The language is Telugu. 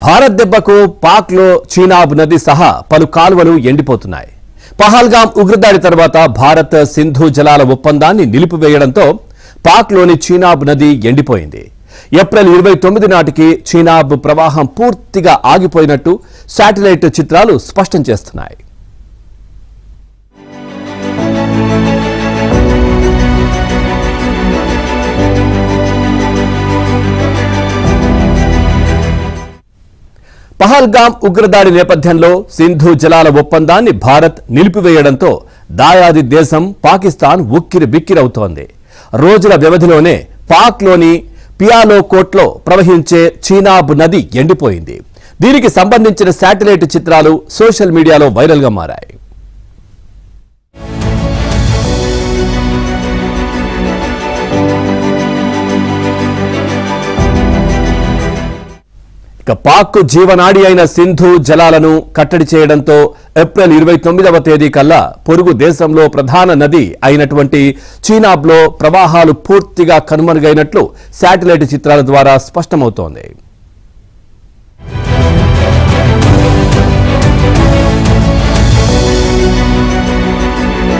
భారత్ దెబ్బకు పాక్లో చీనాబ్ నది సహా పలు కాలువలు ఎండిపోతున్నాయి. పహల్గాం ఉగ్రదాడి తర్వాత భారత్ సింధు జలాల ఒప్పందాన్ని నిలిపివేయడంతో పాక్లోని చీనాబ్ నది ఎండిపోయింది. ఏప్రిల్ 29 నాటికి చీనాబ్ ప్రవాహం పూర్తిగా ఆగిపోయినట్టు శాటిలైట్ చిత్రాలు స్పష్టం చేస్తున్నాయి. పహల్గాం ఉగ్రదాడి నేపథ్యంలో సింధు జలాల ఒప్పందాన్ని భారత్ నిలిపివేయడంతో దాయాది దేశం పాకిస్తాన్ ఉక్కిరి బిక్కిరవుతోంది. రోజుల వ్యవధిలోనే పాక్లోని పియాలోకోట్లో ప్రవహించే చీనాబ్ నది ఎండిపోయింది. దీనికి సంబంధించిన శాటిలైట్ చిత్రాలు సోషల్ మీడియాలో వైరల్గా మారాయి. పాక్ జీవనాడి అయిన సింధు జలాలను కట్టడి చేయడంతో ఏప్రిల్ 29వ తేదీ కల్లా పొరుగు దేశంలో ప్రధాన నది అయినటువంటి చీనాబ్లో ప్రవాహాలు పూర్తిగా కనుమరుగైనట్లు శాటిలైట్ చిత్రాల ద్వారా స్పష్టమవుతోంది.